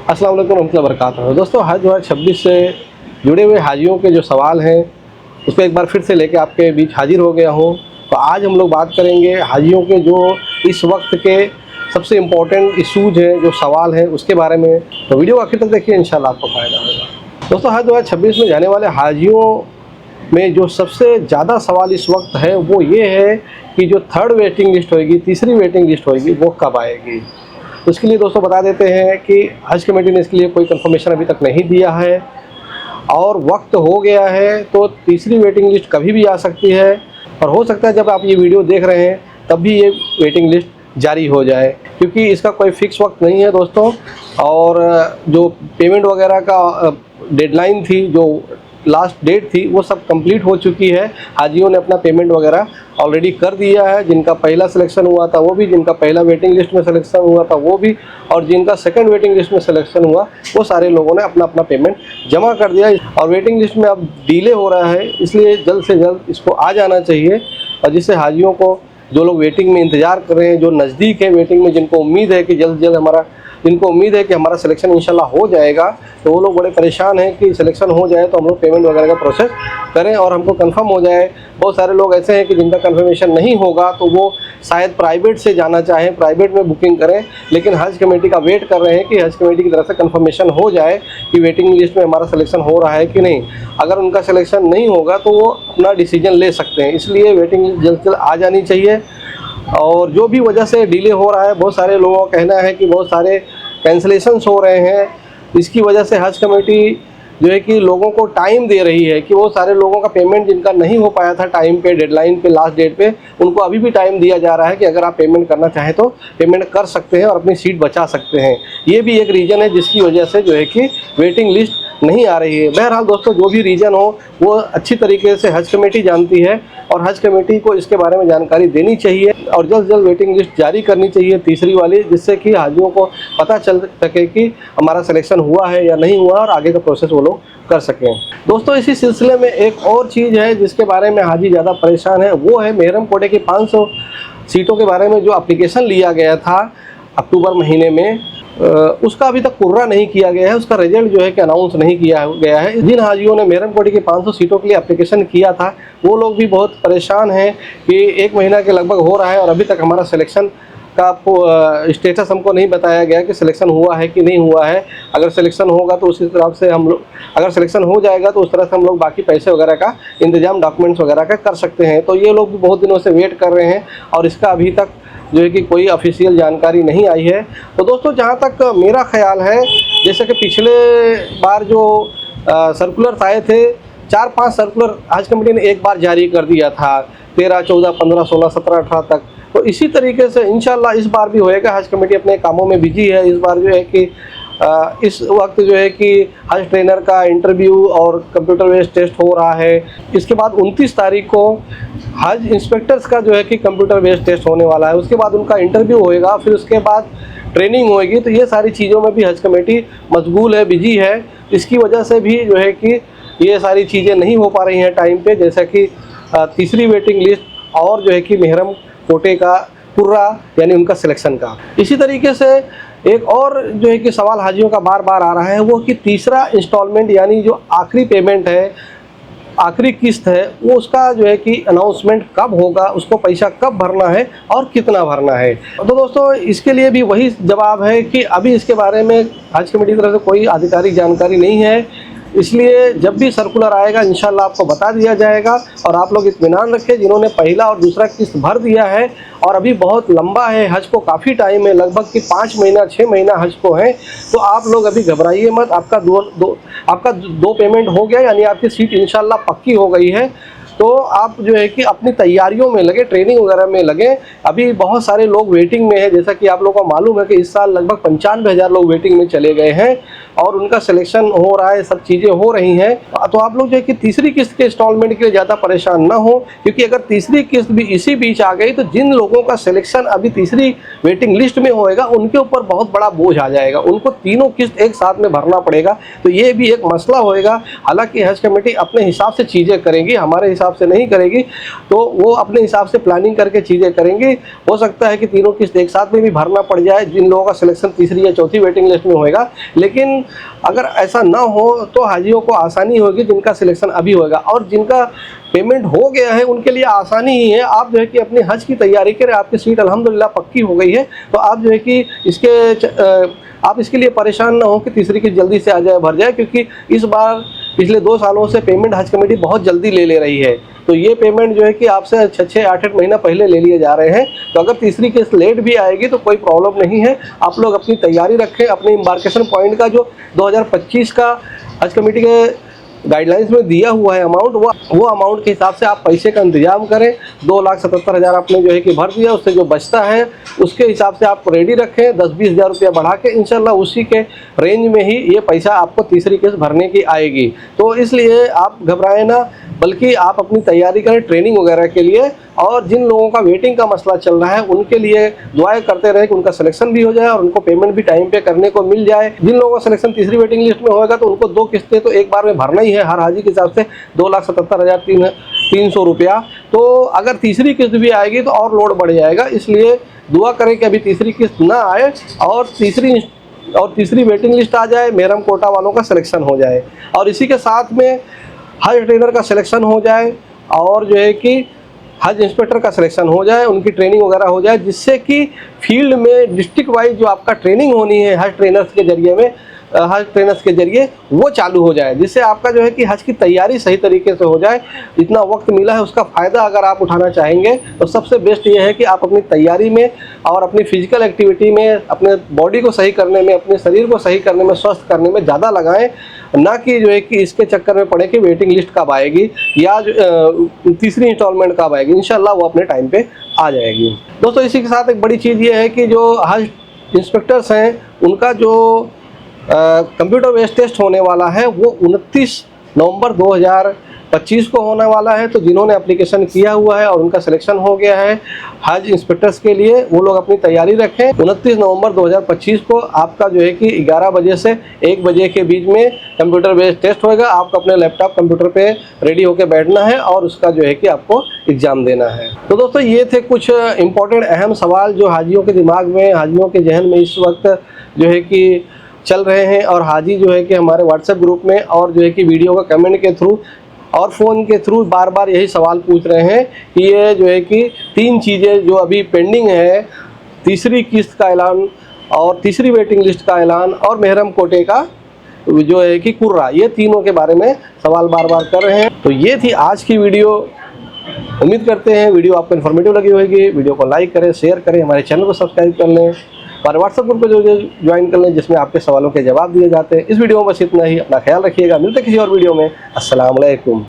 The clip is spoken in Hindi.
अस्सलाम वालेकुम रहमतुल्लाहि व बरकातहू। दोस्तों, हज 2026 से जुड़े हुए हाजियों के जो सवाल हैं उस पर एक बार फिर से लेके आपके बीच हाजिर हो गया हूँ। तो आज हम लोग बात करेंगे हाजियों के जो इस वक्त के सबसे इम्पोर्टेंट इशूज़ हैं, जो सवाल हैं उसके बारे में। तो वीडियो आखिर तक देखिए, इंशाल्लाह आपको फ़ायदा होगा। दोस्तों, हज 2026 में जाने वाले हाजियों में जो सबसे ज़्यादा सवाल इस वक्त है वो ये है कि जो थर्ड वेटिंग लिस्ट होगी, तीसरी वेटिंग लिस्ट होगी, वो कब आएगी। तो इसके लिए दोस्तों बता देते हैं कि हज कमेटी ने इसके लिए कोई कंफर्मेशन अभी तक नहीं दिया है और वक्त हो गया है। तो तीसरी वेटिंग लिस्ट कभी भी आ सकती है और हो सकता है जब आप ये वीडियो देख रहे हैं तब भी ये वेटिंग लिस्ट जारी हो जाए, क्योंकि इसका कोई फिक्स वक्त नहीं है दोस्तों। और जो पेमेंट वगैरह का डेडलाइन थी, जो लास्ट डेट थी, वो सब कंप्लीट हो चुकी है। हाजियों ने अपना पेमेंट वगैरह ऑलरेडी कर दिया है। जिनका पहला सिलेक्शन हुआ था वो भी, जिनका पहला वेटिंग लिस्ट में सिलेक्शन हुआ था वो भी, और जिनका सेकंड वेटिंग लिस्ट में सिलेक्शन हुआ वो सारे लोगों ने अपना अपना पेमेंट जमा कर दिया। और वेटिंग लिस्ट में अब डिले हो रहा है, इसलिए जल्द से जल्द इसको आ जाना चाहिए। और जिससे हाजियों को, जो लोग वेटिंग में इंतज़ार कर रहे हैं, जो नज़दीक है वेटिंग में, जिनको उम्मीद है कि जल्द जल्द हमारा सिलेक्शन इंशाल्लाह हो जाएगा, तो वो लोग बड़े परेशान हैं कि सिलेक्शन हो जाए तो हम लोग पेमेंट वगैरह का प्रोसेस करें और हमको कंफर्म हो जाए। बहुत सारे लोग ऐसे हैं कि जिनका कंफर्मेशन नहीं होगा तो वो शायद प्राइवेट से जाना चाहें, प्राइवेट में बुकिंग करें, लेकिन हज कमेटी का वेट कर रहे हैं कि हज कमेटी की तरफ से कंफर्मेशन हो जाए कि वेटिंग लिस्ट में हमारा सिलेक्शन हो रहा है कि नहीं। अगर उनका सिलेक्शन नहीं होगा तो वो अपना डिसीजन ले सकते हैं, इसलिए वेटिंग लिस्ट जल्द से जल्द आ जानी चाहिए। और जो भी वजह से डिले हो रहा है, बहुत सारे लोगों का कहना है कि बहुत सारे कैंसलेशंस हो रहे हैं, इसकी वजह से हज कमेटी जो है कि लोगों को टाइम दे रही है कि वो सारे लोगों का पेमेंट जिनका नहीं हो पाया था टाइम पे, डेडलाइन पे, लास्ट डेट पे, उनको अभी भी टाइम दिया जा रहा है कि अगर आप पेमेंट करना चाहें तो पेमेंट कर सकते हैं और अपनी सीट बचा सकते हैं। ये भी एक रीज़न है जिसकी वजह से जो है कि वेटिंग लिस्ट नहीं आ रही है। बहरहाल दोस्तों, जो भी रीज़न हो वो अच्छी तरीके से हज कमेटी जानती है और हज कमेटी को इसके बारे में जानकारी देनी चाहिए और जल्द से जल्द वेटिंग लिस्ट जारी करनी चाहिए, तीसरी वाली, जिससे कि हाजियों को पता चल सके कि हमारा सिलेक्शन हुआ है या नहीं हुआ और आगे का प्रोसेस वो लोग कर सकें। दोस्तों, इसी सिलसिले में एक और चीज़ है जिसके बारे में हाजी ज़्यादा परेशान है, वो है मेहरम कोटे की 500 सीटों के बारे में जो एप्लीकेशन लिया गया था अक्टूबर महीने में, उसका अभी तक कुर्रा नहीं किया गया है, उसका रिजल्ट जो है कि अनाउंस नहीं किया गया है। जिन हाजियों ने मेहरम कोटे की 500 सीटों के लिए एप्लीकेशन किया था वो लोग भी बहुत परेशान हैं कि 1 महीना के लगभग हो रहा है और अभी तक हमारा सिलेक्शन का स्टेटस हमको नहीं बताया गया कि सिलेक्शन हुआ है कि नहीं हुआ है। अगर सिलेक्शन होगा तो उसी तरह से हम लोग, अगर सिलेक्शन हो जाएगा तो उस तरह से हम लोग बाकी पैसे वगैरह का इंतजाम, डॉक्यूमेंट्स वगैरह का कर सकते हैं। तो ये लोग भी बहुत दिनों से वेट कर रहे हैं और इसका अभी तक जो है कि कोई ऑफिशियल जानकारी नहीं आई है। तो दोस्तों, जहाँ तक मेरा ख्याल है, जैसे कि पिछले बार जो सर्कुलर आए थे, 4-5 सर्कुलर हज कमेटी ने एक बार जारी कर दिया था, 13, 14, 15, 16, 17, 18 तक। तो इसी तरीके से इंशाल्लाह इस बार भी होएगा। हज कमेटी अपने कामों में बिजी है। इस बार जो है कि इस वक्त जो है कि हज ट्रेनर का इंटरव्यू और कंप्यूटर बेस्ड टेस्ट हो रहा है। इसके बाद 29 तारीख को हज इंस्पेक्टर्स का जो है कि कंप्यूटर बेस्ड टेस्ट होने वाला है। उसके बाद उनका इंटरव्यू होएगा, फिर उसके बाद ट्रेनिंग होएगी। तो ये सारी चीज़ों में भी हज कमेटी मशगूल है, बिजी है। इसकी वजह से भी जो है कि ये सारी चीज़ें नहीं हो पा रही हैं टाइम पे, जैसा कि तीसरी वेटिंग लिस्ट और जो है कि मेहरम कोटे का कुर्रा यानी उनका सिलेक्शन का। इसी तरीके से एक और जो है कि सवाल हाजियों का बार बार आ रहा है, वो कि तीसरा इंस्टॉलमेंट यानी जो आखिरी पेमेंट है, आखिरी किस्त है, वो उसका जो है कि अनाउंसमेंट कब होगा, उसको पैसा कब भरना है और कितना भरना है। तो दोस्तों, इसके लिए भी वही जवाब है कि अभी इसके बारे में हज कमेटी की तरफ से कोई आधिकारिक जानकारी नहीं है। इसलिए जब भी सर्कुलर आएगा इंशाल्लाह आपको बता दिया जाएगा। और आप लोग इत्मीनान रखें, जिन्होंने पहला और दूसरा किस्त भर दिया है और अभी बहुत लंबा है, हज को काफ़ी टाइम है, लगभग कि 5 महीना 6 महीना हज को है, तो आप लोग अभी घबराइए मत। आपका दो पेमेंट हो गया यानी आपकी सीट इंशाल्लाह पक्की हो गई है। तो आप जो है कि अपनी तैयारियों में लगे, ट्रेनिंग वगैरह में लगे। अभी बहुत सारे लोग वेटिंग में हैं, जैसा कि आप लोगों को मालूम है कि इस साल लगभग 95,000 लोग वेटिंग में चले गए हैं। और उनका सिलेक्शन हो रहा है, सब चीज़ें हो रही हैं, तो आप लोग जो है कि तीसरी किस्त के इंस्टॉलमेंट के लिए ज़्यादा परेशान ना हो, क्योंकि अगर तीसरी किस्त भी इसी बीच आ गई तो जिन लोगों का सिलेक्शन अभी तीसरी वेटिंग लिस्ट में होएगा उनके ऊपर बहुत बड़ा बोझ आ जाएगा, उनको तीनों किस्त एक साथ में भरना पड़ेगा। तो ये भी एक मसला होएगा। हालांकि हज कमेटी अपने हिसाब से चीज़ें करेगी, हमारे हिसाब से नहीं करेगी, तो वो अपने हिसाब से प्लानिंग करके चीज़ें करेंगी। हो सकता है कि तीनों किस्त एक साथ में भी भरना पड़ जाए जिन लोगों का सिलेक्शन तीसरी या चौथी वेटिंग लिस्ट में होएगा, लेकिन अगर ऐसा ना हो तो हाजियों को आसानी होगी जिनका सिलेक्शन अभी होएगा। और जिनका पेमेंट हो गया है उनके लिए आसानी ही है, आप जो है कि अपने हज की तैयारी करें, आपकी सीट अल्हम्दुलिल्लाह पक्की हो गई है, तो आप जो है कि आप इसके लिए परेशान ना हो कि तीसरी किस्त जल्दी से आ जाए, भर जाए, क्योंकि इस बार पिछले 2 सालों से पेमेंट हज कमेटी बहुत जल्दी ले रही है। तो ये पेमेंट जो है कि आपसे 6-6, 8-8 महीना पहले ले लिए जा रहे हैं। तो अगर तीसरी किस्त लेट भी आएगी तो कोई प्रॉब्लम नहीं है, आप लोग अपनी तैयारी रखें। अपने एम्बार्केशन पॉइंट का जो 2025 का हज कमेटी के गाइडलाइंस में दिया हुआ है अमाउंट, वो अमाउंट के हिसाब से आप पैसे का इंतजाम करें। 2,77,000 आपने जो है कि भर दिया, उससे जो बचता है उसके हिसाब से आप रेडी रखें। 10-20 हज़ार रुपया बढ़ा के इंशाल्लाह उसी के रेंज में ही ये पैसा आपको तीसरी किस्त भरने की आएगी। तो इसलिए आप घबराएं ना, बल्कि आप अपनी तैयारी करें ट्रेनिंग वगैरह के लिए। और जिन लोगों का वेटिंग का मसला चल रहा है उनके लिए दुआएं करते रहे कि उनका सिलेक्शन भी हो जाए और उनको पेमेंट भी टाइम पे करने को मिल जाए। जिन लोगों का सिलेक्शन तीसरी वेटिंग लिस्ट में होगा तो उनको 2 किस्तें तो एक बार में भरना ही है, हर हाजी के हिसाब से 2,77,300 रुपया। तो अगर तीसरी किस्त भी आएगी तो और लोड बढ़ जाएगा, इसलिए दुआ करें कि अभी तीसरी किस्त ना आए और तीसरी वेटिंग लिस्ट आ जाए, मेहरम कोटा वालों का सिलेक्शन हो जाए, और इसी के साथ में हज ट्रेनर का सिलेक्शन हो जाए, और जो है कि हज इंस्पेक्टर का सिलेक्शन हो जाए, उनकी ट्रेनिंग वगैरह हो जाए, जिससे कि फील्ड में डिस्ट्रिक्ट वाइज जो आपका ट्रेनिंग होनी है हज ट्रेनर्स के जरिए वो चालू हो जाए, जिससे आपका जो है कि हज की तैयारी सही तरीके से हो जाए। इतना वक्त मिला है उसका फ़ायदा अगर आप उठाना चाहेंगे तो सबसे बेस्ट ये है कि आप अपनी तैयारी में और अपनी फिजिकल एक्टिविटी में, अपने बॉडी को सही करने में, अपने शरीर को सही करने में, स्वस्थ करने में ज़्यादा लगाएं, ना कि जो है कि इसके चक्कर में पड़े कि वेटिंग लिस्ट कब आएगी या तीसरी इंस्टॉलमेंट कब आएगी। इंशाल्लाह वो अपने टाइम पे आ जाएगी। दोस्तों इसी के साथ एक बड़ी चीज़ ये है कि जो हज इंस्पेक्टर्स हैं उनका जो कंप्यूटर बेस्ड टेस्ट होने वाला है वो 29 नवंबर 2025 को होने वाला है। तो जिन्होंने एप्लीकेशन किया हुआ है और उनका सिलेक्शन हो गया है हज इंस्पेक्टर्स के लिए, वो लोग अपनी तैयारी रखें। 29 नवंबर 2025 को आपका जो है कि 11 बजे से 1 बजे के बीच में कंप्यूटर बेस्ड टेस्ट होएगा। आपको अपने लैपटॉप कंप्यूटर पे रेडी होकर बैठना है और उसका जो है कि आपको एग्ज़ाम देना है। तो दोस्तों ये थे कुछ इंपॉर्टेंट अहम सवाल जो हाजियों के दिमाग में, हाजियों के जहन में इस वक्त जो है कि चल रहे हैं, और हाजी जो है कि हमारे व्हाट्सएप ग्रुप में और जो है कि वीडियो का कमेंट के थ्रू और फ़ोन के थ्रू बार बार यही सवाल पूछ रहे हैं कि ये जो है कि 3 चीज़ें जो अभी पेंडिंग है, तीसरी किस्त का ऐलान और तीसरी वेटिंग लिस्ट का ऐलान और मेहरम कोटे का जो है कि कुर्रा, ये तीनों के बारे में सवाल बार बार कर रहे हैं। तो ये थी आज की वीडियो। उम्मीद करते हैं वीडियो आपको इन्फॉर्मेटिव लगी होगी। वीडियो को लाइक करें, शेयर करें, हमारे चैनल को सब्सक्राइब कर लें और व्हाट्सएप ग्रुप पर जो ज्वाइन कर लें जिसमें आपके सवालों के जवाब दिए जाते हैं। इस वीडियो में बस इतना ही। अपना ख्याल रखिएगा, मिलते किसी और वीडियो में। अस्सलाम वालेकुम।